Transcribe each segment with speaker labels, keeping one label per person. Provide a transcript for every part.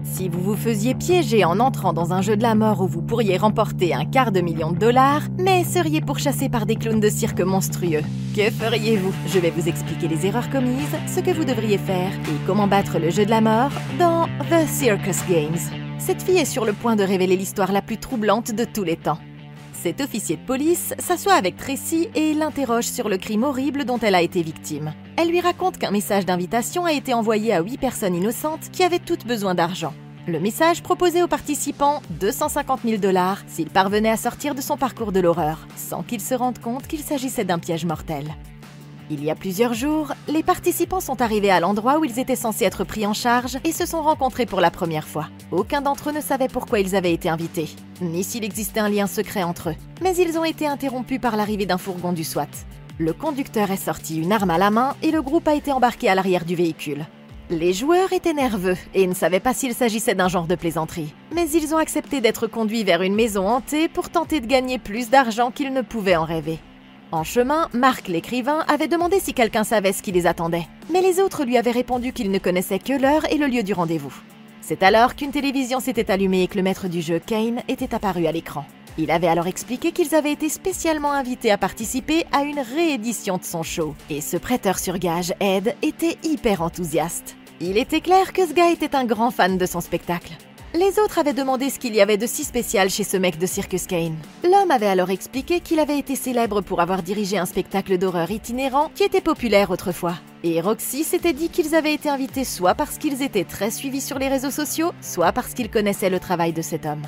Speaker 1: Si vous vous faisiez piéger en entrant dans un jeu de la mort où vous pourriez remporter $250 000, mais seriez pourchassé par des clowns de cirque monstrueux, que feriez-vous? Je vais vous expliquer les erreurs commises, ce que vous devriez faire et comment battre le jeu de la mort dans The Circus Games. Cette fille est sur le point de révéler l'histoire la plus troublante de tous les temps. Cet officier de police s'assoit avec Tracy et l'interroge sur le crime horrible dont elle a été victime. Elle lui raconte qu'un message d'invitation a été envoyé à 8 personnes innocentes qui avaient toutes besoin d'argent. Le message proposait aux participants $250 000 s'ils parvenaient à sortir de son parcours de l'horreur, sans qu'ils se rendent compte qu'il s'agissait d'un piège mortel. Il y a plusieurs jours, les participants sont arrivés à l'endroit où ils étaient censés être pris en charge et se sont rencontrés pour la première fois. Aucun d'entre eux ne savait pourquoi ils avaient été invités, ni s'il existait un lien secret entre eux. Mais ils ont été interrompus par l'arrivée d'un fourgon du SWAT. Le conducteur est sorti une arme à la main et le groupe a été embarqué à l'arrière du véhicule. Les joueurs étaient nerveux et ne savaient pas s'il s'agissait d'un genre de plaisanterie. Mais ils ont accepté d'être conduits vers une maison hantée pour tenter de gagner plus d'argent qu'ils ne pouvaient en rêver. En chemin, Marc l'écrivain avait demandé si quelqu'un savait ce qui les attendait. Mais les autres lui avaient répondu qu'ils ne connaissaient que l'heure et le lieu du rendez-vous. C'est alors qu'une télévision s'était allumée et que le maître du jeu, Kane, était apparu à l'écran. Il avait alors expliqué qu'ils avaient été spécialement invités à participer à une réédition de son show. Et ce prêteur sur gage, Ed, était hyper enthousiaste. Il était clair que ce gars était un grand fan de son spectacle. Les autres avaient demandé ce qu'il y avait de si spécial chez ce mec de Circus Kane. L'homme avait alors expliqué qu'il avait été célèbre pour avoir dirigé un spectacle d'horreur itinérant qui était populaire autrefois. Et Roxy s'était dit qu'ils avaient été invités soit parce qu'ils étaient très suivis sur les réseaux sociaux, soit parce qu'ils connaissaient le travail de cet homme.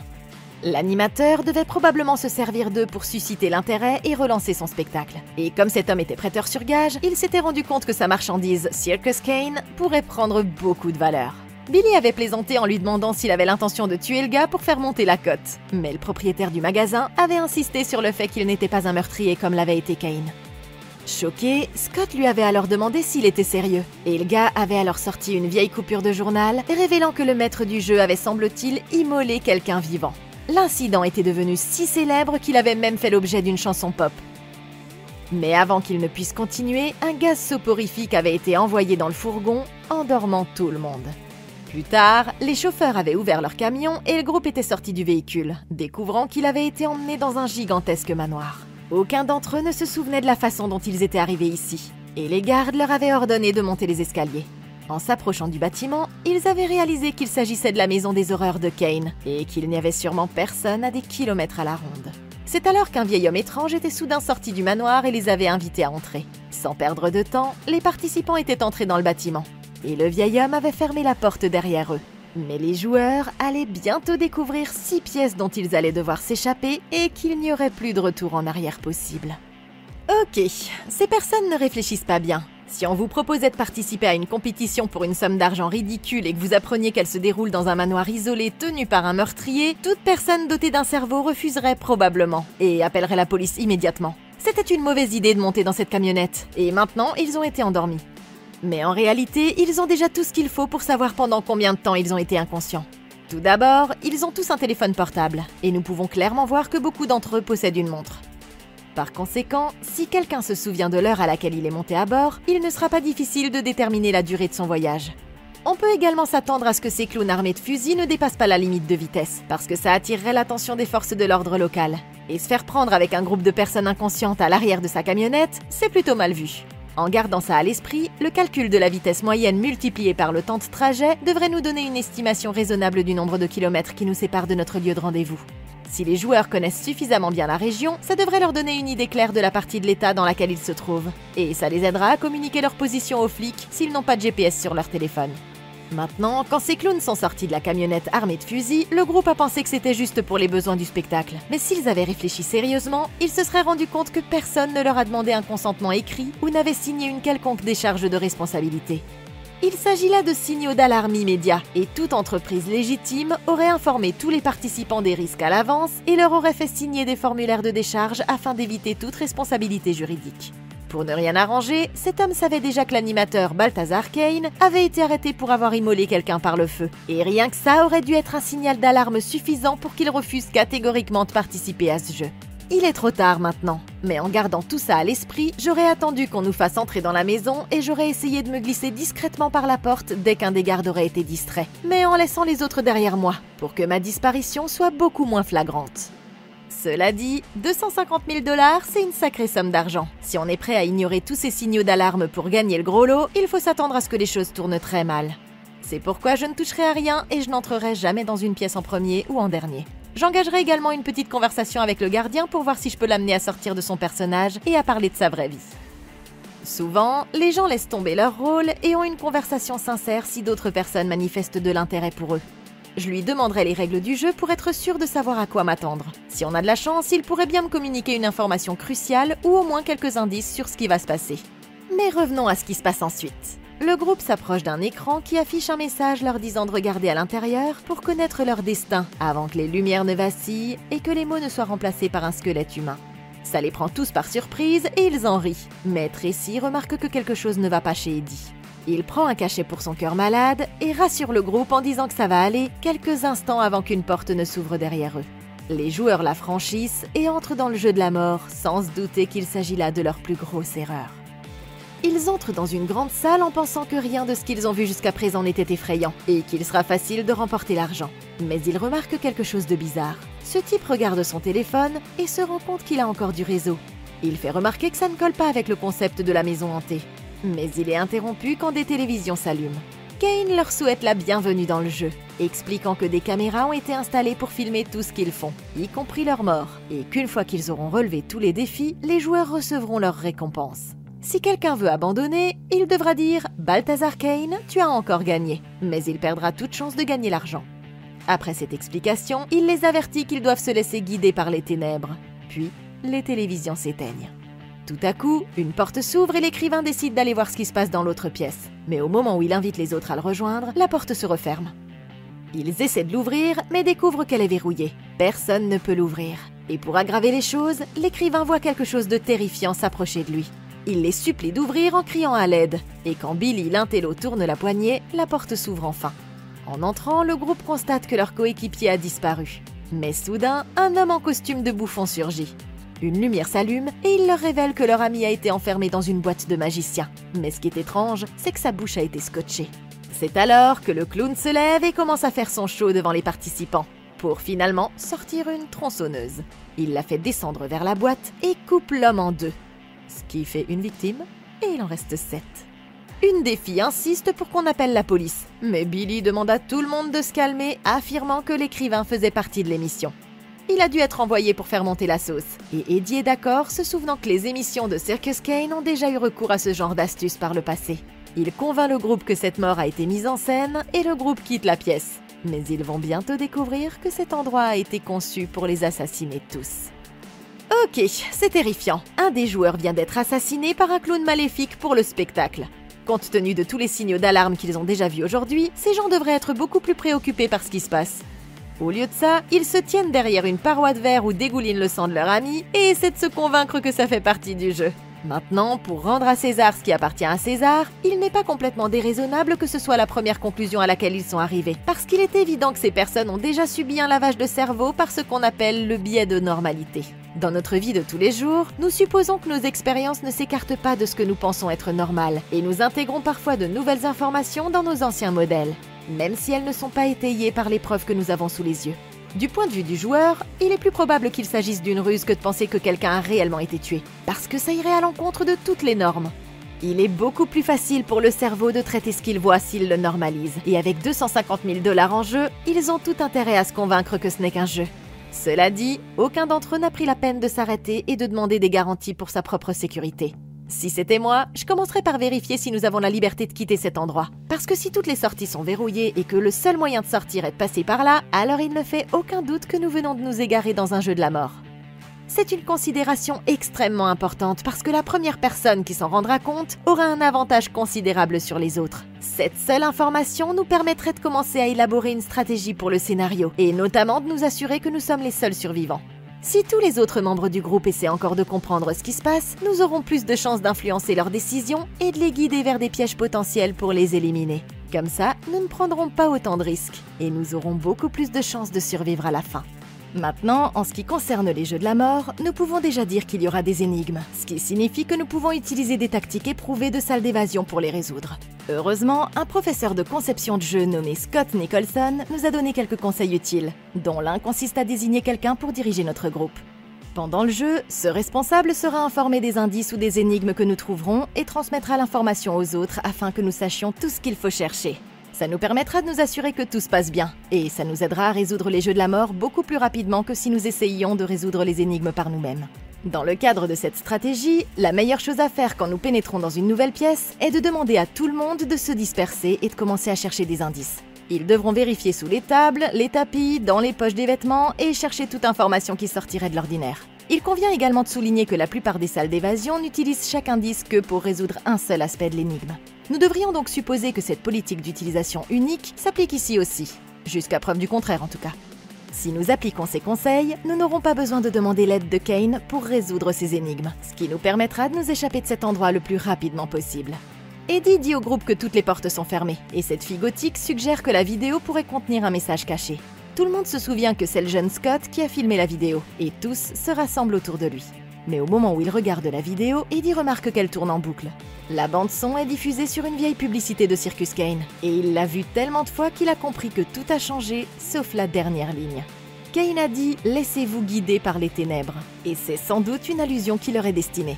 Speaker 1: L'animateur devait probablement se servir d'eux pour susciter l'intérêt et relancer son spectacle. Et comme cet homme était prêteur sur gage, il s'était rendu compte que sa marchandise Circus Kane pourrait prendre beaucoup de valeur. Billy avait plaisanté en lui demandant s'il avait l'intention de tuer le gars pour faire monter la cote. Mais le propriétaire du magasin avait insisté sur le fait qu'il n'était pas un meurtrier comme l'avait été Kane. Choqué, Scott lui avait alors demandé s'il était sérieux. Et le gars avait alors sorti une vieille coupure de journal, révélant que le maître du jeu avait, semble-t-il, immolé quelqu'un vivant. L'incident était devenu si célèbre qu'il avait même fait l'objet d'une chanson pop. Mais avant qu'il ne puisse continuer, un gaz soporifique avait été envoyé dans le fourgon, endormant tout le monde. Plus tard, les chauffeurs avaient ouvert leur camion et le groupe était sorti du véhicule, découvrant qu'il avait été emmené dans un gigantesque manoir. Aucun d'entre eux ne se souvenait de la façon dont ils étaient arrivés ici, et les gardes leur avaient ordonné de monter les escaliers. En s'approchant du bâtiment, ils avaient réalisé qu'il s'agissait de la maison des horreurs de Kane, et qu'il n'y avait sûrement personne à des kilomètres à la ronde. C'est alors qu'un vieil homme étrange était soudain sorti du manoir et les avait invités à entrer. Sans perdre de temps, les participants étaient entrés dans le bâtiment. Et le vieil homme avait fermé la porte derrière eux. Mais les joueurs allaient bientôt découvrir 6 pièces dont ils allaient devoir s'échapper et qu'il n'y aurait plus de retour en arrière possible. Ok, ces personnes ne réfléchissent pas bien. Si on vous proposait de participer à une compétition pour une somme d'argent ridicule et que vous appreniez qu'elle se déroule dans un manoir isolé tenu par un meurtrier, toute personne dotée d'un cerveau refuserait probablement et appellerait la police immédiatement. C'était une mauvaise idée de monter dans cette camionnette et maintenant ils ont été endormis. Mais en réalité, ils ont déjà tout ce qu'il faut pour savoir pendant combien de temps ils ont été inconscients. Tout d'abord, ils ont tous un téléphone portable, et nous pouvons clairement voir que beaucoup d'entre eux possèdent une montre. Par conséquent, si quelqu'un se souvient de l'heure à laquelle il est monté à bord, il ne sera pas difficile de déterminer la durée de son voyage. On peut également s'attendre à ce que ces clowns armés de fusils ne dépassent pas la limite de vitesse, parce que ça attirerait l'attention des forces de l'ordre local. Et se faire prendre avec un groupe de personnes inconscientes à l'arrière de sa camionnette, c'est plutôt mal vu. En gardant ça à l'esprit, le calcul de la vitesse moyenne multiplié par le temps de trajet devrait nous donner une estimation raisonnable du nombre de kilomètres qui nous séparent de notre lieu de rendez-vous. Si les joueurs connaissent suffisamment bien la région, ça devrait leur donner une idée claire de la partie de l'état dans laquelle ils se trouvent. Et ça les aidera à communiquer leur position aux flics s'ils n'ont pas de GPS sur leur téléphone. Maintenant, quand ces clowns sont sortis de la camionnette armée de fusils, le groupe a pensé que c'était juste pour les besoins du spectacle. Mais s'ils avaient réfléchi sérieusement, ils se seraient rendus compte que personne ne leur a demandé un consentement écrit ou n'avait signé une quelconque décharge de responsabilité. Il s'agit là de signaux d'alarme immédiats, et toute entreprise légitime aurait informé tous les participants des risques à l'avance et leur aurait fait signer des formulaires de décharge afin d'éviter toute responsabilité juridique. Pour ne rien arranger, cet homme savait déjà que l'animateur Balthazar Kane avait été arrêté pour avoir immolé quelqu'un par le feu. Et rien que ça aurait dû être un signal d'alarme suffisant pour qu'il refuse catégoriquement de participer à ce jeu. Il est trop tard maintenant, mais en gardant tout ça à l'esprit, j'aurais attendu qu'on nous fasse entrer dans la maison et j'aurais essayé de me glisser discrètement par la porte dès qu'un des gardes aurait été distrait, mais en laissant les autres derrière moi, pour que ma disparition soit beaucoup moins flagrante. Cela dit, 250 000 $, c'est une sacrée somme d'argent. Si on est prêt à ignorer tous ces signaux d'alarme pour gagner le gros lot, il faut s'attendre à ce que les choses tournent très mal. C'est pourquoi je ne toucherai à rien et je n'entrerai jamais dans une pièce en premier ou en dernier. J'engagerai également une petite conversation avec le gardien pour voir si je peux l'amener à sortir de son personnage et à parler de sa vraie vie. Souvent, les gens laissent tomber leur rôle et ont une conversation sincère si d'autres personnes manifestent de l'intérêt pour eux. Je lui demanderai les règles du jeu pour être sûr de savoir à quoi m'attendre. Si on a de la chance, il pourrait bien me communiquer une information cruciale ou au moins quelques indices sur ce qui va se passer. Mais revenons à ce qui se passe ensuite. Le groupe s'approche d'un écran qui affiche un message leur disant de regarder à l'intérieur pour connaître leur destin avant que les lumières ne vacillent et que les mots ne soient remplacés par un squelette humain. Ça les prend tous par surprise et ils en rient. Mais Tracy remarque que quelque chose ne va pas chez Eddie. Il prend un cachet pour son cœur malade et rassure le groupe en disant que ça va aller quelques instants avant qu'une porte ne s'ouvre derrière eux. Les joueurs la franchissent et entrent dans le jeu de la mort sans se douter qu'il s'agit là de leur plus grosse erreur. Ils entrent dans une grande salle en pensant que rien de ce qu'ils ont vu jusqu'à présent n'était effrayant et qu'il sera facile de remporter l'argent. Mais ils remarquent quelque chose de bizarre. Ce type regarde son téléphone et se rend compte qu'il a encore du réseau. Il fait remarquer que ça ne colle pas avec le concept de la maison hantée. Mais il est interrompu quand des télévisions s'allument. Kane leur souhaite la bienvenue dans le jeu, expliquant que des caméras ont été installées pour filmer tout ce qu'ils font, y compris leur mort, et qu'une fois qu'ils auront relevé tous les défis, les joueurs recevront leur récompense. Si quelqu'un veut abandonner, il devra dire « Balthazar Kane, tu as encore gagné », mais il perdra toute chance de gagner l'argent. Après cette explication, il les avertit qu'ils doivent se laisser guider par les ténèbres. Puis, les télévisions s'éteignent. Tout à coup, une porte s'ouvre et l'écrivain décide d'aller voir ce qui se passe dans l'autre pièce. Mais au moment où il invite les autres à le rejoindre, la porte se referme. Ils essaient de l'ouvrir, mais découvrent qu'elle est verrouillée. Personne ne peut l'ouvrir. Et pour aggraver les choses, l'écrivain voit quelque chose de terrifiant s'approcher de lui. Il les supplie d'ouvrir en criant à l'aide. Et quand Billy l'intello tourne la poignée, la porte s'ouvre enfin. En entrant, le groupe constate que leur coéquipier a disparu. Mais soudain, un homme en costume de bouffon surgit. Une lumière s'allume et il leur révèle que leur ami a été enfermé dans une boîte de magicien. Mais ce qui est étrange, c'est que sa bouche a été scotchée. C'est alors que le clown se lève et commence à faire son show devant les participants, pour finalement sortir une tronçonneuse. Il la fait descendre vers la boîte et coupe l'homme en deux. Ce qui fait une victime, et il en reste 7. Une des filles insiste pour qu'on appelle la police, mais Billy demande à tout le monde de se calmer, affirmant que l'écrivain faisait partie de l'émission. Il a dû être envoyé pour faire monter la sauce, et Eddie est d'accord, se souvenant que les émissions de Circus Kane ont déjà eu recours à ce genre d'astuce par le passé. Il convainc le groupe que cette mort a été mise en scène, et le groupe quitte la pièce. Mais ils vont bientôt découvrir que cet endroit a été conçu pour les assassiner tous. Ok, c'est terrifiant. Un des joueurs vient d'être assassiné par un clown maléfique pour le spectacle. Compte tenu de tous les signaux d'alarme qu'ils ont déjà vus aujourd'hui, ces gens devraient être beaucoup plus préoccupés par ce qui se passe. Au lieu de ça, ils se tiennent derrière une paroi de verre où dégouline le sang de leur ami et essaient de se convaincre que ça fait partie du jeu. Maintenant, pour rendre à César ce qui appartient à César, il n'est pas complètement déraisonnable que ce soit la première conclusion à laquelle ils sont arrivés, parce qu'il est évident que ces personnes ont déjà subi un lavage de cerveau par ce qu'on appelle le biais de normalité. Dans notre vie de tous les jours, nous supposons que nos expériences ne s'écartent pas de ce que nous pensons être normal, et nous intégrons parfois de nouvelles informations dans nos anciens modèles, même si elles ne sont pas étayées par les preuves que nous avons sous les yeux. Du point de vue du joueur, il est plus probable qu'il s'agisse d'une ruse que de penser que quelqu'un a réellement été tué, parce que ça irait à l'encontre de toutes les normes. Il est beaucoup plus facile pour le cerveau de traiter ce qu'il voit s'il le normalise, et avec 250 000 $ en jeu, ils ont tout intérêt à se convaincre que ce n'est qu'un jeu. Cela dit, aucun d'entre eux n'a pris la peine de s'arrêter et de demander des garanties pour sa propre sécurité. Si c'était moi, je commencerais par vérifier si nous avons la liberté de quitter cet endroit. Parce que si toutes les sorties sont verrouillées et que le seul moyen de sortir est de passer par là, alors il ne fait aucun doute que nous venons de nous égarer dans un jeu de la mort. C'est une considération extrêmement importante parce que la première personne qui s'en rendra compte aura un avantage considérable sur les autres. Cette seule information nous permettrait de commencer à élaborer une stratégie pour le scénario et notamment de nous assurer que nous sommes les seuls survivants. Si tous les autres membres du groupe essaient encore de comprendre ce qui se passe, nous aurons plus de chances d'influencer leurs décisions et de les guider vers des pièges potentiels pour les éliminer. Comme ça, nous ne prendrons pas autant de risques et nous aurons beaucoup plus de chances de survivre à la fin. Maintenant, en ce qui concerne les jeux de la mort, nous pouvons déjà dire qu'il y aura des énigmes, ce qui signifie que nous pouvons utiliser des tactiques éprouvées de salles d'évasion pour les résoudre. Heureusement, un professeur de conception de jeu nommé Scott Nicholson nous a donné quelques conseils utiles, dont l'un consiste à désigner quelqu'un pour diriger notre groupe. Pendant le jeu, ce responsable sera informé des indices ou des énigmes que nous trouverons et transmettra l'information aux autres afin que nous sachions tout ce qu'il faut chercher. Ça nous permettra de nous assurer que tout se passe bien, et ça nous aidera à résoudre les jeux de la mort beaucoup plus rapidement que si nous essayions de résoudre les énigmes par nous-mêmes. Dans le cadre de cette stratégie, la meilleure chose à faire quand nous pénétrons dans une nouvelle pièce est de demander à tout le monde de se disperser et de commencer à chercher des indices. Ils devront vérifier sous les tables, les tapis, dans les poches des vêtements et chercher toute information qui sortirait de l'ordinaire. Il convient également de souligner que la plupart des salles d'évasion n'utilisent chaque indice que pour résoudre un seul aspect de l'énigme. Nous devrions donc supposer que cette politique d'utilisation unique s'applique ici aussi, jusqu'à preuve du contraire en tout cas. Si nous appliquons ces conseils, nous n'aurons pas besoin de demander l'aide de Kane pour résoudre ces énigmes, ce qui nous permettra de nous échapper de cet endroit le plus rapidement possible. Eddie dit au groupe que toutes les portes sont fermées, et cette fille gothique suggère que la vidéo pourrait contenir un message caché. Tout le monde se souvient que c'est le jeune Scott qui a filmé la vidéo, et tous se rassemblent autour de lui. Mais au moment où il regarde la vidéo, Eddie remarque qu'elle tourne en boucle. La bande-son est diffusée sur une vieille publicité de Circus Kane, et il l'a vue tellement de fois qu'il a compris que tout a changé, sauf la dernière ligne. Kane a dit « Laissez-vous guider par les ténèbres », et c'est sans doute une allusion qui leur est destinée.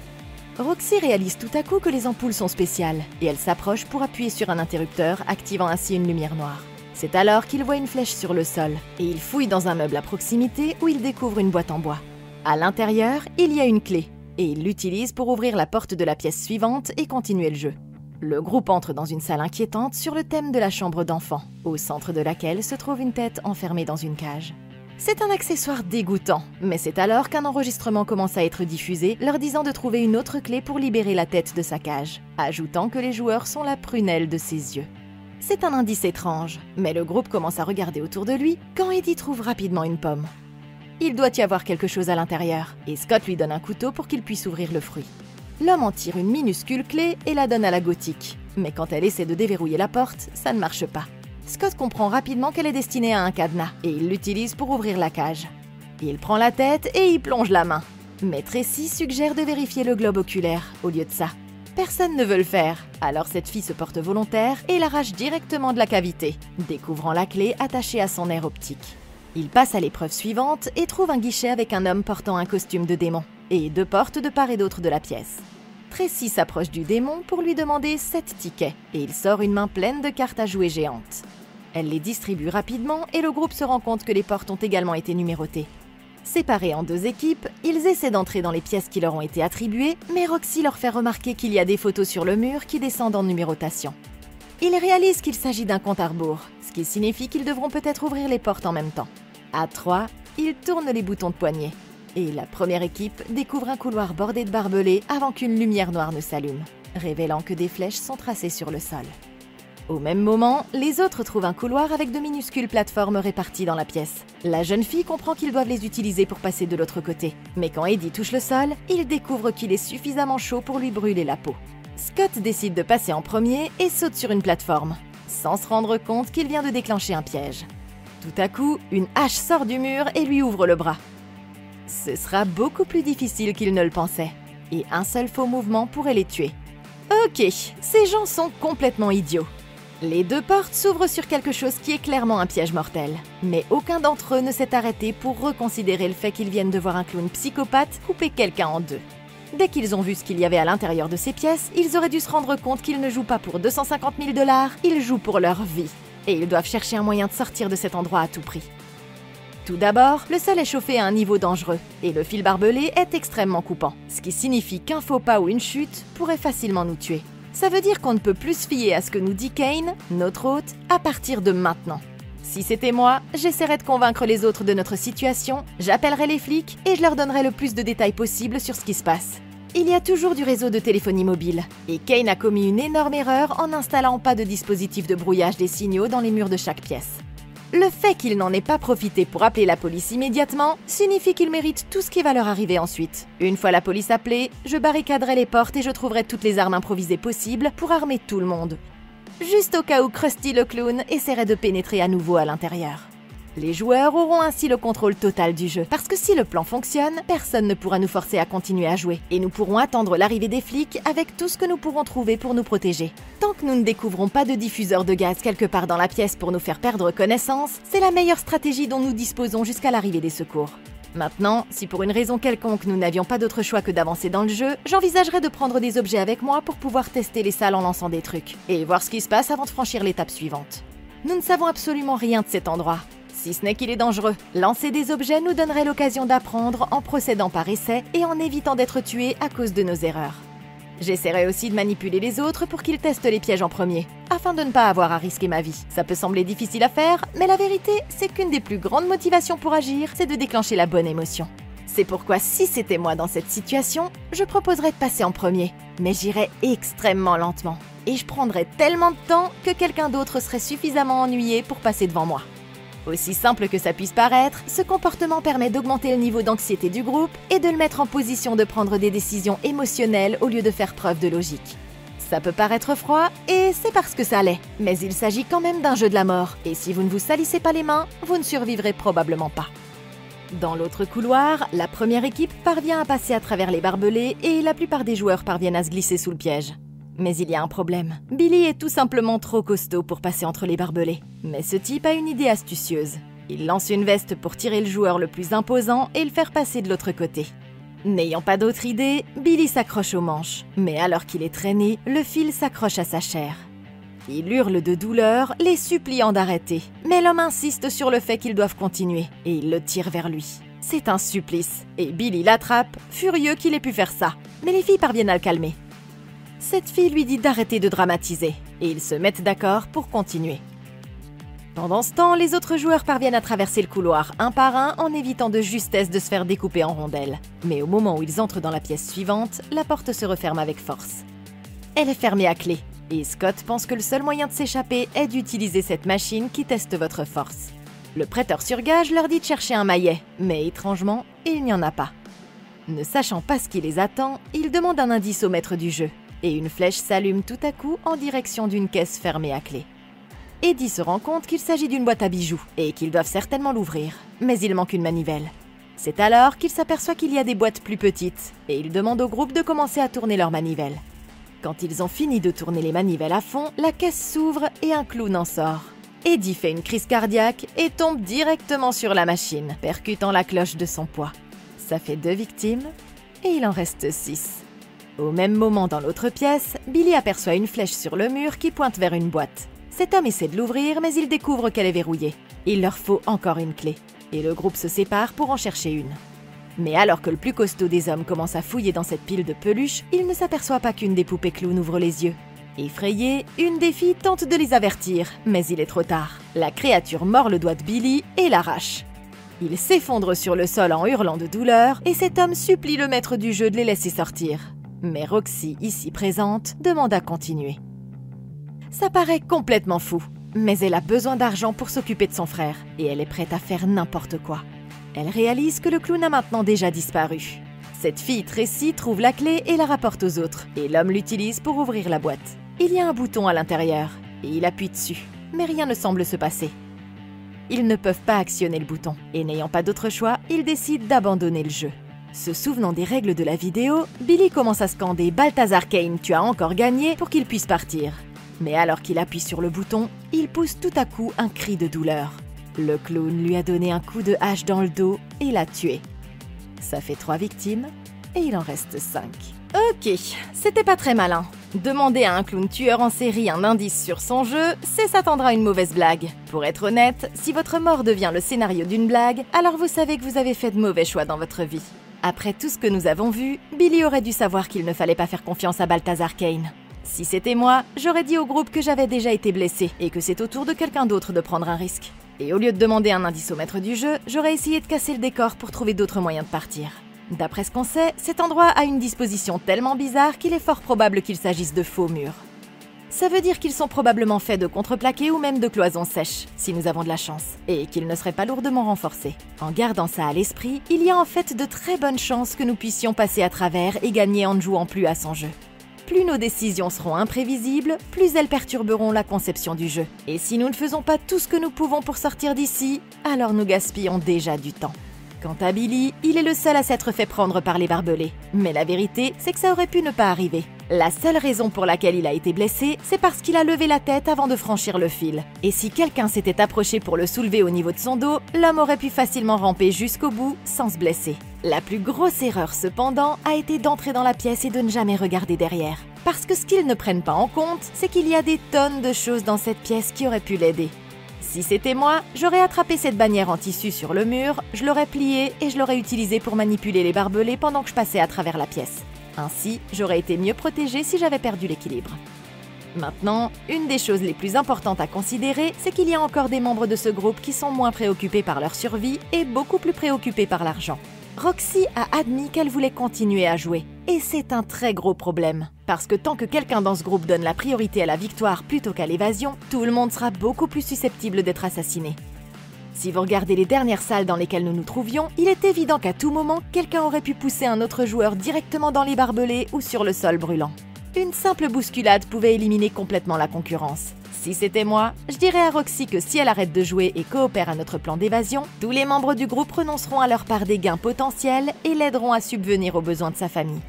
Speaker 1: Roxy réalise tout à coup que les ampoules sont spéciales, et elle s'approche pour appuyer sur un interrupteur, activant ainsi une lumière noire. C'est alors qu'il voit une flèche sur le sol, et il fouille dans un meuble à proximité où il découvre une boîte en bois. À l'intérieur, il y a une clé, et il l'utilise pour ouvrir la porte de la pièce suivante et continuer le jeu. Le groupe entre dans une salle inquiétante sur le thème de la chambre d'enfant, au centre de laquelle se trouve une tête enfermée dans une cage. C'est un accessoire dégoûtant, mais c'est alors qu'un enregistrement commence à être diffusé, leur disant de trouver une autre clé pour libérer la tête de sa cage, ajoutant que les joueurs sont la prunelle de ses yeux. C'est un indice étrange, mais le groupe commence à regarder autour de lui quand Eddie trouve rapidement une pomme. Il doit y avoir quelque chose à l'intérieur, et Scott lui donne un couteau pour qu'il puisse ouvrir le fruit. L'homme en tire une minuscule clé et la donne à la gothique, mais quand elle essaie de déverrouiller la porte, ça ne marche pas. Scott comprend rapidement qu'elle est destinée à un cadenas, et il l'utilise pour ouvrir la cage. Il prend la tête et y plonge la main. Mais Tracy suggère de vérifier le globe oculaire au lieu de ça. Personne ne veut le faire, alors cette fille se porte volontaire et l'arrache directement de la cavité, découvrant la clé attachée à son nerf optique. Il passe à l'épreuve suivante et trouve un guichet avec un homme portant un costume de démon, et deux portes de part et d'autre de la pièce. Tracy s'approche du démon pour lui demander 7 tickets, et il sort une main pleine de cartes à jouer géantes. Elle les distribue rapidement et le groupe se rend compte que les portes ont également été numérotées. Séparés en 2 équipes, ils essaient d'entrer dans les pièces qui leur ont été attribuées, mais Roxy leur fait remarquer qu'il y a des photos sur le mur qui descendent en numérotation. Ils réalisent qu'il s'agit d'un compte à rebours, ce qui signifie qu'ils devront peut-être ouvrir les portes en même temps. À 3, ils tournent les boutons de poignée. Et la première équipe découvre un couloir bordé de barbelés avant qu'une lumière noire ne s'allume, révélant que des flèches sont tracées sur le sol. Au même moment, les autres trouvent un couloir avec de minuscules plateformes réparties dans la pièce. La jeune fille comprend qu'ils doivent les utiliser pour passer de l'autre côté. Mais quand Eddie touche le sol, il découvre qu'il est suffisamment chaud pour lui brûler la peau. Scott décide de passer en premier et saute sur une plateforme, sans se rendre compte qu'il vient de déclencher un piège. Tout à coup, une hache sort du mur et lui ouvre le bras. Ce sera beaucoup plus difficile qu'il ne le pensait, et un seul faux mouvement pourrait les tuer. Ok, ces gens sont complètement idiots. Les 2 portes s'ouvrent sur quelque chose qui est clairement un piège mortel, mais aucun d'entre eux ne s'est arrêté pour reconsidérer le fait qu'ils viennent de voir un clown psychopathe couper quelqu'un en 2. Dès qu'ils ont vu ce qu'il y avait à l'intérieur de ces pièces, ils auraient dû se rendre compte qu'ils ne jouent pas pour 250 000 $, ils jouent pour leur vie. Et ils doivent chercher un moyen de sortir de cet endroit à tout prix. Tout d'abord, le sol est chauffé à un niveau dangereux, et le fil barbelé est extrêmement coupant, ce qui signifie qu'un faux pas ou une chute pourrait facilement nous tuer. Ça veut dire qu'on ne peut plus se fier à ce que nous dit Kane, notre hôte, à partir de maintenant. Si c'était moi, j'essaierais de convaincre les autres de notre situation, j'appellerais les flics et je leur donnerais le plus de détails possible sur ce qui se passe. Il y a toujours du réseau de téléphonie mobile, et Kane a commis une énorme erreur en n'installant pas de dispositif de brouillage des signaux dans les murs de chaque pièce. Le fait qu'il n'en ait pas profité pour appeler la police immédiatement signifie qu'il mérite tout ce qui va leur arriver ensuite. Une fois la police appelée, je barricaderai les portes et je trouverai toutes les armes improvisées possibles pour armer tout le monde. Juste au cas où Krusty le clown essaierait de pénétrer à nouveau à l'intérieur. Les joueurs auront ainsi le contrôle total du jeu, parce que si le plan fonctionne, personne ne pourra nous forcer à continuer à jouer, et nous pourrons attendre l'arrivée des flics avec tout ce que nous pourrons trouver pour nous protéger. Tant que nous ne découvrons pas de diffuseur de gaz quelque part dans la pièce pour nous faire perdre connaissance, c'est la meilleure stratégie dont nous disposons jusqu'à l'arrivée des secours. Maintenant, si pour une raison quelconque nous n'avions pas d'autre choix que d'avancer dans le jeu, j'envisagerais de prendre des objets avec moi pour pouvoir tester les salles en lançant des trucs, et voir ce qui se passe avant de franchir l'étape suivante. Nous ne savons absolument rien de cet endroit. Si ce n'est qu'il est dangereux, lancer des objets nous donnerait l'occasion d'apprendre en procédant par essai et en évitant d'être tués à cause de nos erreurs. J'essaierai aussi de manipuler les autres pour qu'ils testent les pièges en premier, afin de ne pas avoir à risquer ma vie. Ça peut sembler difficile à faire, mais la vérité, c'est qu'une des plus grandes motivations pour agir, c'est de déclencher la bonne émotion. C'est pourquoi si c'était moi dans cette situation, je proposerais de passer en premier, mais j'irais extrêmement lentement. Et je prendrais tellement de temps que quelqu'un d'autre serait suffisamment ennuyé pour passer devant moi. Aussi simple que ça puisse paraître, ce comportement permet d'augmenter le niveau d'anxiété du groupe et de le mettre en position de prendre des décisions émotionnelles au lieu de faire preuve de logique. Ça peut paraître froid, et c'est parce que ça l'est, mais il s'agit quand même d'un jeu de la mort, et si vous ne vous salissez pas les mains, vous ne survivrez probablement pas. Dans l'autre couloir, la première équipe parvient à passer à travers les barbelés et la plupart des joueurs parviennent à se glisser sous le piège. Mais il y a un problème. Billy est tout simplement trop costaud pour passer entre les barbelés. Mais ce type a une idée astucieuse. Il lance une veste pour tirer le joueur le plus imposant et le faire passer de l'autre côté. N'ayant pas d'autre idée, Billy s'accroche aux manches. Mais alors qu'il est traîné, le fil s'accroche à sa chair. Il hurle de douleur, les suppliant d'arrêter. Mais l'homme insiste sur le fait qu'ils doivent continuer et il le tire vers lui. C'est un supplice. Et Billy l'attrape, furieux qu'il ait pu faire ça. Mais les filles parviennent à le calmer. Cette fille lui dit d'arrêter de dramatiser, et ils se mettent d'accord pour continuer. Pendant ce temps, les autres joueurs parviennent à traverser le couloir un par un en évitant de justesse de se faire découper en rondelles. Mais au moment où ils entrent dans la pièce suivante, la porte se referme avec force. Elle est fermée à clé, et Scott pense que le seul moyen de s'échapper est d'utiliser cette machine qui teste votre force. Le prêteur sur gage leur dit de chercher un maillet, mais étrangement, il n'y en a pas. Ne sachant pas ce qui les attend, ils demandent un indice au maître du jeu. Et une flèche s'allume tout à coup en direction d'une caisse fermée à clé. Eddie se rend compte qu'il s'agit d'une boîte à bijoux et qu'ils doivent certainement l'ouvrir, mais il manque une manivelle. C'est alors qu'il s'aperçoit qu'il y a des boîtes plus petites et il demande au groupe de commencer à tourner leurs manivelles. Quand ils ont fini de tourner les manivelles à fond, la caisse s'ouvre et un clown en sort. Eddie fait une crise cardiaque et tombe directement sur la machine, percutant la cloche de son poids. Ça fait 2 victimes et il en reste 6. Au même moment dans l'autre pièce, Billy aperçoit une flèche sur le mur qui pointe vers une boîte. Cet homme essaie de l'ouvrir, mais il découvre qu'elle est verrouillée. Il leur faut encore une clé, et le groupe se sépare pour en chercher une. Mais alors que le plus costaud des hommes commence à fouiller dans cette pile de peluches, il ne s'aperçoit pas qu'une des poupées clown ouvre les yeux. Effrayée, une des filles tente de les avertir, mais il est trop tard. La créature mord le doigt de Billy et l'arrache. Il s'effondre sur le sol en hurlant de douleur, et cet homme supplie le maître du jeu de les laisser sortir. Mais Roxy, ici présente, demande à continuer. Ça paraît complètement fou, mais elle a besoin d'argent pour s'occuper de son frère, et elle est prête à faire n'importe quoi. Elle réalise que le clown a maintenant déjà disparu. Cette fille Tracy trouve la clé et la rapporte aux autres, et l'homme l'utilise pour ouvrir la boîte. Il y a un bouton à l'intérieur, et il appuie dessus, mais rien ne semble se passer. Ils ne peuvent pas actionner le bouton, et n'ayant pas d'autre choix, ils décident d'abandonner le jeu. Se souvenant des règles de la vidéo, Billy commence à scander « Balthazar Kane, tu as encore gagné » pour qu'il puisse partir. Mais alors qu'il appuie sur le bouton, il pousse tout à coup un cri de douleur. Le clown lui a donné un coup de hache dans le dos et l'a tué. Ça fait 3 victimes et il en reste 5. Ok, c'était pas très malin. Demander à un clown tueur en série un indice sur son jeu, c'est s'attendre à une mauvaise blague. Pour être honnête, si votre mort devient le scénario d'une blague, alors vous savez que vous avez fait de mauvais choix dans votre vie. Après tout ce que nous avons vu, Billy aurait dû savoir qu'il ne fallait pas faire confiance à Balthazar Kane. Si c'était moi, j'aurais dit au groupe que j'avais déjà été blessé et que c'est au tour de quelqu'un d'autre de prendre un risque. Et au lieu de demander un indice au maître du jeu, j'aurais essayé de casser le décor pour trouver d'autres moyens de partir. D'après ce qu'on sait, cet endroit a une disposition tellement bizarre qu'il est fort probable qu'il s'agisse de faux murs. Ça veut dire qu'ils sont probablement faits de contreplaqué ou même de cloisons sèches, si nous avons de la chance, et qu'ils ne seraient pas lourdement renforcés. En gardant ça à l'esprit, il y a en fait de très bonnes chances que nous puissions passer à travers et gagner en ne jouant plus à son jeu. plus nos décisions seront imprévisibles, plus elles perturberont la conception du jeu. Et si nous ne faisons pas tout ce que nous pouvons pour sortir d'ici, alors nous gaspillons déjà du temps. Quant à Billy, il est le seul à s'être fait prendre par les barbelés. Mais la vérité, c'est que ça aurait pu ne pas arriver. La seule raison pour laquelle il a été blessé, c'est parce qu'il a levé la tête avant de franchir le fil. Et si quelqu'un s'était approché pour le soulever au niveau de son dos, l'homme aurait pu facilement ramper jusqu'au bout sans se blesser. La plus grosse erreur cependant a été d'entrer dans la pièce et de ne jamais regarder derrière. Parce que ce qu'ils ne prennent pas en compte, c'est qu'il y a des tonnes de choses dans cette pièce qui auraient pu l'aider. Si c'était moi, j'aurais attrapé cette bannière en tissu sur le mur, je l'aurais pliée et je l'aurais utilisée pour manipuler les barbelés pendant que je passais à travers la pièce. Ainsi, j'aurais été mieux protégée si j'avais perdu l'équilibre. Maintenant, une des choses les plus importantes à considérer, c'est qu'il y a encore des membres de ce groupe qui sont moins préoccupés par leur survie et beaucoup plus préoccupés par l'argent. Roxy a admis qu'elle voulait continuer à jouer. Et c'est un très gros problème. Parce que tant que quelqu'un dans ce groupe donne la priorité à la victoire plutôt qu'à l'évasion, tout le monde sera beaucoup plus susceptible d'être assassiné. Si vous regardez les dernières salles dans lesquelles nous nous trouvions, il est évident qu'à tout moment, quelqu'un aurait pu pousser un autre joueur directement dans les barbelés ou sur le sol brûlant. Une simple bousculade pouvait éliminer complètement la concurrence. Si c'était moi, je dirais à Roxy que si elle arrête de jouer et coopère à notre plan d'évasion, tous les membres du groupe renonceront à leur part des gains potentiels et l'aideront à subvenir aux besoins de sa famille.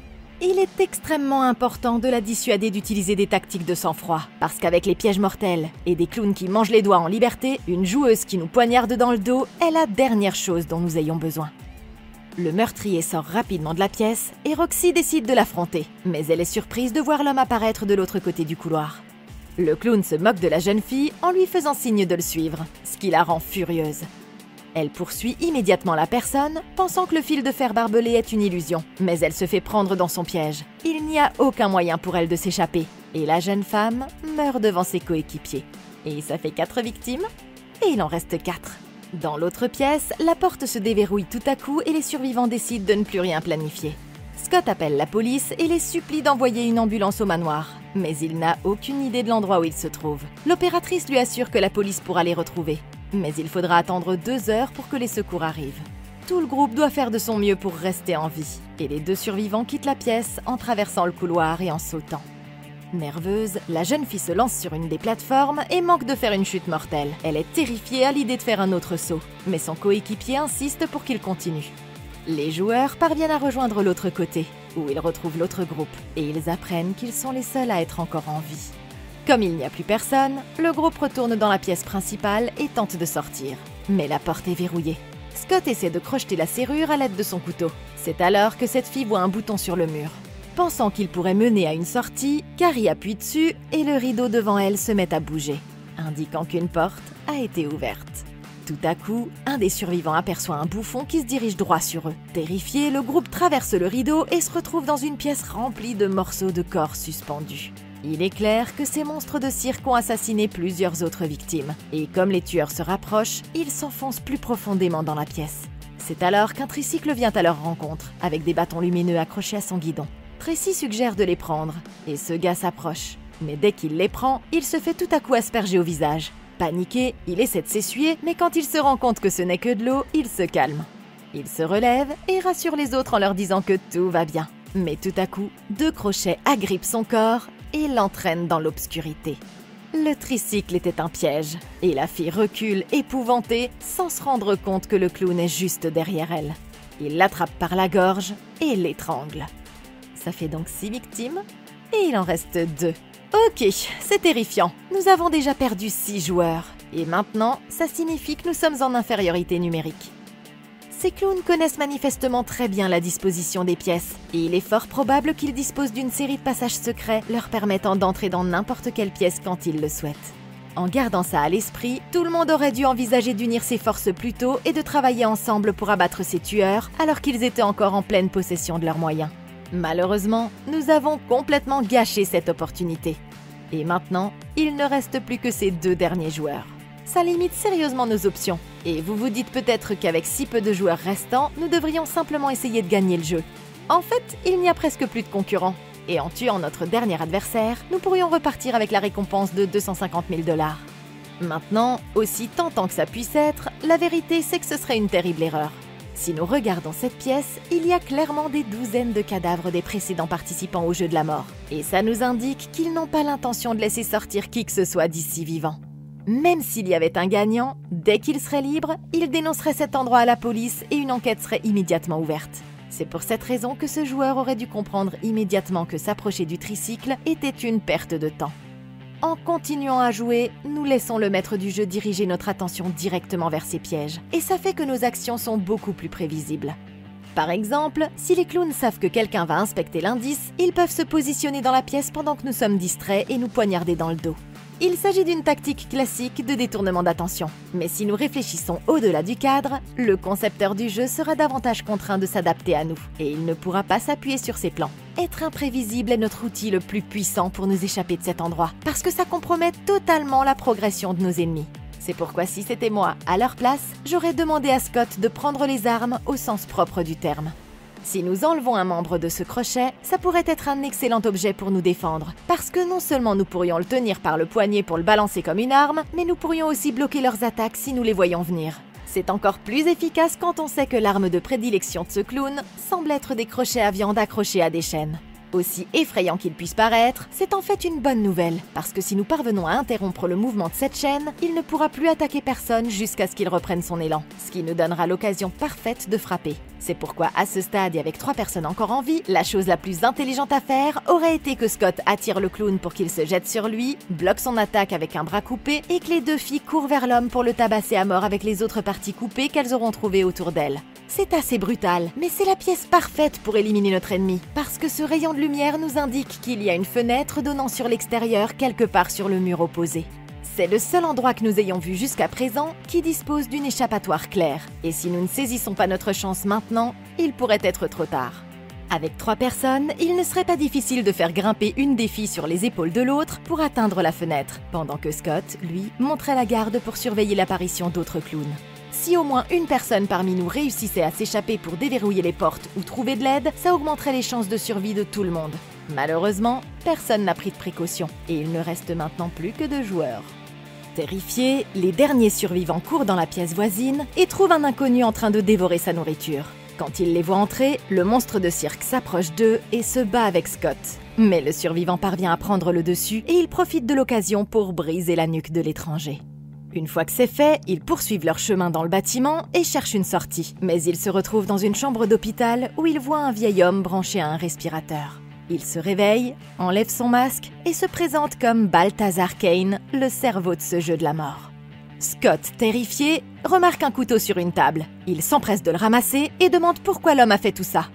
Speaker 1: Il est extrêmement important de la dissuader d'utiliser des tactiques de sang-froid, parce qu'avec les pièges mortels et des clowns qui mangent les doigts en liberté, une joueuse qui nous poignarde dans le dos est la dernière chose dont nous ayons besoin. Le meurtrier sort rapidement de la pièce et Roxy décide de l'affronter, mais elle est surprise de voir l'homme apparaître de l'autre côté du couloir. Le clown se moque de la jeune fille en lui faisant signe de le suivre, ce qui la rend furieuse. Elle poursuit immédiatement la personne, pensant que le fil de fer barbelé est une illusion, mais elle se fait prendre dans son piège. Il n'y a aucun moyen pour elle de s'échapper, et la jeune femme meurt devant ses coéquipiers. Et ça fait 4 victimes, et il en reste 4. Dans l'autre pièce, la porte se déverrouille tout à coup et les survivants décident de ne plus rien planifier. Scott appelle la police et les supplie d'envoyer une ambulance au manoir, mais il n'a aucune idée de l'endroit où il se trouve. L'opératrice lui assure que la police pourra les retrouver, mais il faudra attendre 2 heures pour que les secours arrivent. Tout le groupe doit faire de son mieux pour rester en vie, et les 2 survivants quittent la pièce en traversant le couloir et en sautant. Nerveuse, la jeune fille se lance sur une des plateformes et manque de faire une chute mortelle. Elle est terrifiée à l'idée de faire un autre saut, mais son coéquipier insiste pour qu'il continue. Les joueurs parviennent à rejoindre l'autre côté, où ils retrouvent l'autre groupe, et ils apprennent qu'ils sont les seuls à être encore en vie. Comme il n'y a plus personne, le groupe retourne dans la pièce principale et tente de sortir. Mais la porte est verrouillée. Scott essaie de crocheter la serrure à l'aide de son couteau. C'est alors que cette fille voit un bouton sur le mur. Pensant qu'il pourrait mener à une sortie, Carrie appuie dessus et le rideau devant elle se met à bouger, indiquant qu'une porte a été ouverte. Tout à coup, un des survivants aperçoit un bouffon qui se dirige droit sur eux. Terrifié, le groupe traverse le rideau et se retrouve dans une pièce remplie de morceaux de corps suspendus. Il est clair que ces monstres de cirque ont assassiné plusieurs autres victimes, et comme les tueurs se rapprochent, ils s'enfoncent plus profondément dans la pièce. C'est alors qu'un tricycle vient à leur rencontre, avec des bâtons lumineux accrochés à son guidon. Tracy suggère de les prendre, et ce gars s'approche. Mais dès qu'il les prend, il se fait tout à coup asperger au visage. Paniqué, il essaie de s'essuyer, mais quand il se rend compte que ce n'est que de l'eau, il se calme. Il se relève et rassure les autres en leur disant que tout va bien. Mais tout à coup, 2 crochets agrippent son corps et l'entraînent dans l'obscurité. Le tricycle était un piège, et la fille recule épouvantée sans se rendre compte que le clown est juste derrière elle. Il l'attrape par la gorge et l'étrangle. Ça fait donc 6 victimes, et il en reste 2. Ok, c'est terrifiant. Nous avons déjà perdu 6 joueurs, et maintenant, ça signifie que nous sommes en infériorité numérique. Ces clowns connaissent manifestement très bien la disposition des pièces, et il est fort probable qu'ils disposent d'une série de passages secrets leur permettant d'entrer dans n'importe quelle pièce quand ils le souhaitent. En gardant ça à l'esprit, tout le monde aurait dû envisager d'unir ses forces plus tôt et de travailler ensemble pour abattre ces tueurs, alors qu'ils étaient encore en pleine possession de leurs moyens. Malheureusement, nous avons complètement gâché cette opportunité. Et maintenant, il ne reste plus que ces 2 derniers joueurs. Ça limite sérieusement nos options. Et vous vous dites peut-être qu'avec si peu de joueurs restants, nous devrions simplement essayer de gagner le jeu. En fait, il n'y a presque plus de concurrents. Et en tuant notre dernier adversaire, nous pourrions repartir avec la récompense de 250 000 $. Maintenant, aussi tentant que ça puisse être, la vérité c'est que ce serait une terrible erreur. Si nous regardons cette pièce, il y a clairement des douzaines de cadavres des précédents participants au jeu de la mort. Et ça nous indique qu'ils n'ont pas l'intention de laisser sortir qui que ce soit d'ici vivant. Même s'il y avait un gagnant, dès qu'il serait libre, il dénoncerait cet endroit à la police et une enquête serait immédiatement ouverte. C'est pour cette raison que ce joueur aurait dû comprendre immédiatement que s'approcher du tricycle était une perte de temps. En continuant à jouer, nous laissons le maître du jeu diriger notre attention directement vers ces pièges, et ça fait que nos actions sont beaucoup plus prévisibles. Par exemple, si les clowns savent que quelqu'un va inspecter l'indice, ils peuvent se positionner dans la pièce pendant que nous sommes distraits et nous poignarder dans le dos. Il s'agit d'une tactique classique de détournement d'attention. Mais si nous réfléchissons au-delà du cadre, le concepteur du jeu sera davantage contraint de s'adapter à nous, et il ne pourra pas s'appuyer sur ses plans. Être imprévisible est notre outil le plus puissant pour nous échapper de cet endroit, parce que ça compromet totalement la progression de nos ennemis. C'est pourquoi si c'était moi, à leur place, j'aurais demandé à Scott de prendre les armes au sens propre du terme. Si nous enlevons un membre de ce crochet, ça pourrait être un excellent objet pour nous défendre, parce que non seulement nous pourrions le tenir par le poignet pour le balancer comme une arme, mais nous pourrions aussi bloquer leurs attaques si nous les voyons venir. C'est encore plus efficace quand on sait que l'arme de prédilection de ce clown semble être des crochets à viande accrochés à des chaînes. Aussi effrayant qu'il puisse paraître, c'est en fait une bonne nouvelle, parce que si nous parvenons à interrompre le mouvement de cette chaîne, il ne pourra plus attaquer personne jusqu'à ce qu'il reprenne son élan, ce qui nous donnera l'occasion parfaite de frapper. C'est pourquoi, à ce stade et avec 3 personnes encore en vie, la chose la plus intelligente à faire aurait été que Scott attire le clown pour qu'il se jette sur lui, bloque son attaque avec un bras coupé, et que les 2 filles courent vers l'homme pour le tabasser à mort avec les autres parties coupées qu'elles auront trouvées autour d'elles. C'est assez brutal, mais c'est la pièce parfaite pour éliminer notre ennemi, parce que ce rayon de lumière nous indique qu'il y a une fenêtre donnant sur l'extérieur quelque part sur le mur opposé. C'est le seul endroit que nous ayons vu jusqu'à présent qui dispose d'une échappatoire claire, et si nous ne saisissons pas notre chance maintenant, il pourrait être trop tard. Avec 3 personnes, il ne serait pas difficile de faire grimper une des filles sur les épaules de l'autre pour atteindre la fenêtre, pendant que Scott, lui, montrait la garde pour surveiller l'apparition d'autres clowns. Si au moins une personne parmi nous réussissait à s'échapper pour déverrouiller les portes ou trouver de l'aide, ça augmenterait les chances de survie de tout le monde. Malheureusement, personne n'a pris de précaution, et il ne reste maintenant plus que 2 joueurs. Terrifiés, les derniers survivants courent dans la pièce voisine et trouvent un inconnu en train de dévorer sa nourriture. Quand ils les voient entrer, le monstre de cirque s'approche d'eux et se bat avec Scott. Mais le survivant parvient à prendre le dessus et il profite de l'occasion pour briser la nuque de l'étranger. Une fois que c'est fait, ils poursuivent leur chemin dans le bâtiment et cherchent une sortie. Mais ils se retrouvent dans une chambre d'hôpital où ils voient un vieil homme branché à un respirateur. Il se réveille, enlève son masque et se présente comme Balthazar Kane, le cerveau de ce jeu de la mort. Scott, terrifié, remarque un couteau sur une table. Il s'empresse de le ramasser et demande pourquoi l'homme a fait tout ça.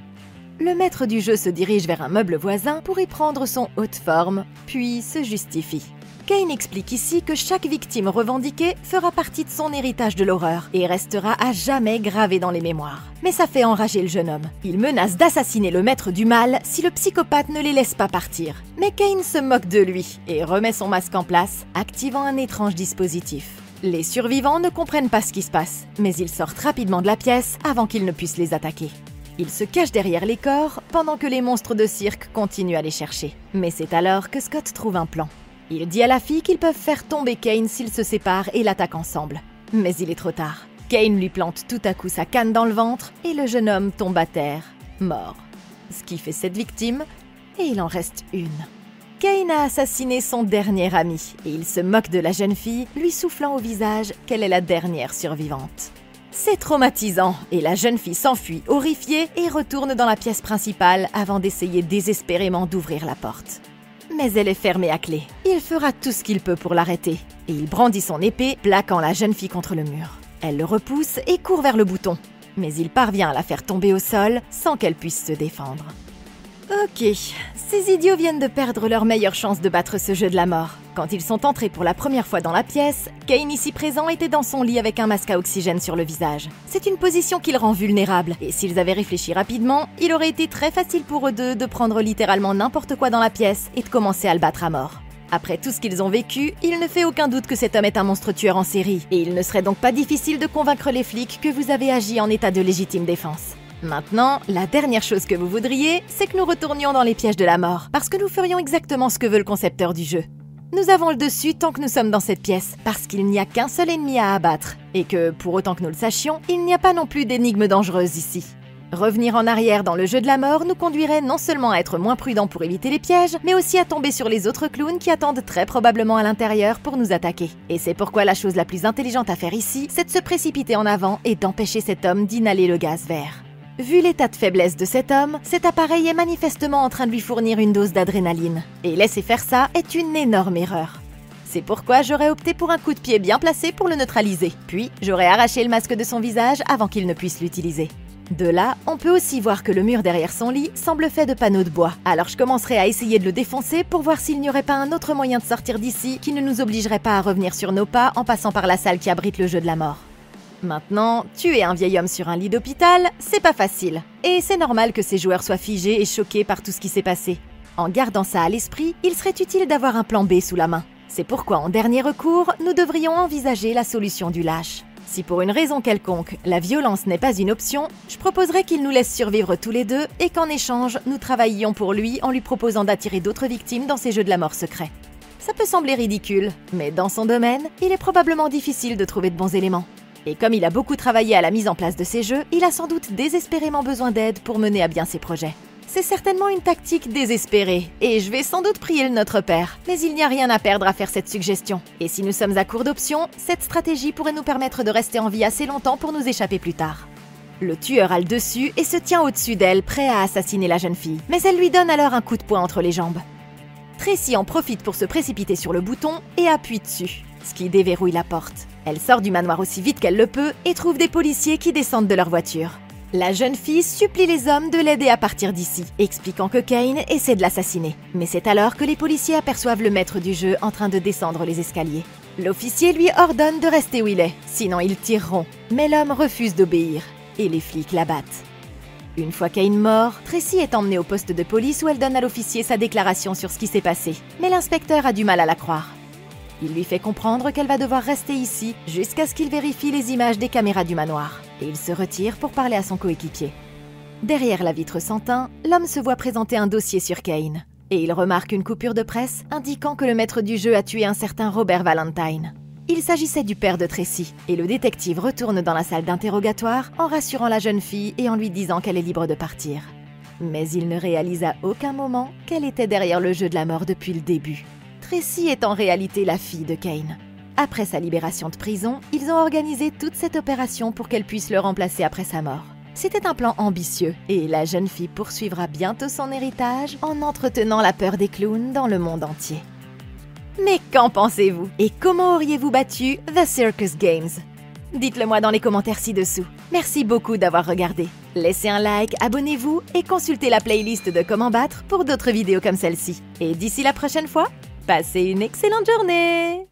Speaker 1: Le maître du jeu se dirige vers un meuble voisin pour y prendre son haute forme, puis se justifie. Kane explique ici que chaque victime revendiquée fera partie de son héritage de l'horreur et restera à jamais gravé dans les mémoires. Mais ça fait enrager le jeune homme. Il menace d'assassiner le maître du mal si le psychopathe ne les laisse pas partir. Mais Kane se moque de lui et remet son masque en place, activant un étrange dispositif. Les survivants ne comprennent pas ce qui se passe, mais ils sortent rapidement de la pièce avant qu'ils ne puissent les attaquer. Ils se cachent derrière les corps pendant que les monstres de cirque continuent à les chercher. Mais c'est alors que Scott trouve un plan. Il dit à la fille qu'ils peuvent faire tomber Kane s'ils se séparent et l'attaquent ensemble. Mais il est trop tard. Kane lui plante tout à coup sa canne dans le ventre et le jeune homme tombe à terre, mort. Ce qui fait 7 victimes, et il en reste une. Kane a assassiné son dernier ami et il se moque de la jeune fille, lui soufflant au visage qu'elle est la dernière survivante. C'est traumatisant et la jeune fille s'enfuit horrifiée et retourne dans la pièce principale avant d'essayer désespérément d'ouvrir la porte. Mais elle est fermée à clé. Il fera tout ce qu'il peut pour l'arrêter. Et il brandit son épée, plaquant la jeune fille contre le mur. Elle le repousse et court vers le bouton. Mais il parvient à la faire tomber au sol sans qu'elle puisse se défendre. Ok, ces idiots viennent de perdre leur meilleure chance de battre ce jeu de la mort. Quand ils sont entrés pour la première fois dans la pièce, Kane ici présent était dans son lit avec un masque à oxygène sur le visage. C'est une position qui le rend vulnérable, et s'ils avaient réfléchi rapidement, il aurait été très facile pour eux deux de prendre littéralement n'importe quoi dans la pièce et de commencer à le battre à mort. Après tout ce qu'ils ont vécu, il ne fait aucun doute que cet homme est un monstre tueur en série, et il ne serait donc pas difficile de convaincre les flics que vous avez agi en état de légitime défense. Maintenant, la dernière chose que vous voudriez, c'est que nous retournions dans les pièges de la mort, parce que nous ferions exactement ce que veut le concepteur du jeu. nous avons le dessus tant que nous sommes dans cette pièce, parce qu'il n'y a qu'un seul ennemi à abattre, et que, pour autant que nous le sachions, il n'y a pas non plus d'énigmes dangereuses ici. Revenir en arrière dans le jeu de la mort nous conduirait non seulement à être moins prudents pour éviter les pièges, mais aussi à tomber sur les autres clowns qui attendent très probablement à l'intérieur pour nous attaquer. Et c'est pourquoi la chose la plus intelligente à faire ici, c'est de se précipiter en avant et d'empêcher cet homme d'inhaler le gaz vert. Vu l'état de faiblesse de cet homme, cet appareil est manifestement en train de lui fournir une dose d'adrénaline. Et laisser faire ça est une énorme erreur. C'est pourquoi j'aurais opté pour un coup de pied bien placé pour le neutraliser. Puis, j'aurais arraché le masque de son visage avant qu'il ne puisse l'utiliser. De là, on peut aussi voir que le mur derrière son lit semble fait de panneaux de bois. Alors je commencerai à essayer de le défoncer pour voir s'il n'y aurait pas un autre moyen de sortir d'ici qui ne nous obligerait pas à revenir sur nos pas en passant par la salle qui abrite le jeu de la mort. Maintenant, tuer un vieil homme sur un lit d'hôpital, c'est pas facile. Et c'est normal que ces joueurs soient figés et choqués par tout ce qui s'est passé. En gardant ça à l'esprit, il serait utile d'avoir un plan B sous la main. C'est pourquoi, en dernier recours, nous devrions envisager la solution du lâche. Si pour une raison quelconque, la violence n'est pas une option, je proposerais qu'il nous laisse survivre tous les deux et qu'en échange, nous travaillions pour lui en lui proposant d'attirer d'autres victimes dans ces jeux de la mort secrets. Ça peut sembler ridicule, mais dans son domaine, il est probablement difficile de trouver de bons éléments. Et comme il a beaucoup travaillé à la mise en place de ces jeux, il a sans doute désespérément besoin d'aide pour mener à bien ses projets. C'est certainement une tactique désespérée, et je vais sans doute prier le Notre Père. Mais il n'y a rien à perdre à faire cette suggestion. Et si nous sommes à court d'options, cette stratégie pourrait nous permettre de rester en vie assez longtemps pour nous échapper plus tard. Le tueur a le dessus et se tient au-dessus d'elle, prêt à assassiner la jeune fille. Mais elle lui donne alors un coup de poing entre les jambes. Tracy en profite pour se précipiter sur le bouton et appuie dessus, ce qui déverrouille la porte. Elle sort du manoir aussi vite qu'elle le peut et trouve des policiers qui descendent de leur voiture. La jeune fille supplie les hommes de l'aider à partir d'ici, expliquant que Kane essaie de l'assassiner. Mais c'est alors que les policiers aperçoivent le maître du jeu en train de descendre les escaliers. L'officier lui ordonne de rester où il est, sinon ils tireront. Mais l'homme refuse d'obéir, et les flics l'abattent. Une fois Kane mort, Tracy est emmenée au poste de police où elle donne à l'officier sa déclaration sur ce qui s'est passé. Mais l'inspecteur a du mal à la croire. Il lui fait comprendre qu'elle va devoir rester ici jusqu'à ce qu'il vérifie les images des caméras du manoir. Et il se retire pour parler à son coéquipier. Derrière la vitre sans teint, l'homme se voit présenter un dossier sur Kane. Et il remarque une coupure de presse indiquant que le maître du jeu a tué un certain Robert Valentine. Il s'agissait du père de Tracy, et le détective retourne dans la salle d'interrogatoire en rassurant la jeune fille et en lui disant qu'elle est libre de partir. Mais il ne réalise à aucun moment qu'elle était derrière le jeu de la mort depuis le début. Tracy est en réalité la fille de Kane. Après sa libération de prison, ils ont organisé toute cette opération pour qu'elle puisse le remplacer après sa mort. C'était un plan ambitieux, et la jeune fille poursuivra bientôt son héritage en entretenant la peur des clowns dans le monde entier. Mais qu'en pensez-vous? Et comment auriez-vous battu The Circus Games? Dites-le moi dans les commentaires ci-dessous. Merci beaucoup d'avoir regardé. Laissez un like, abonnez-vous et consultez la playlist de Comment battre pour d'autres vidéos comme celle-ci. Et d'ici la prochaine fois, passez une excellente journée!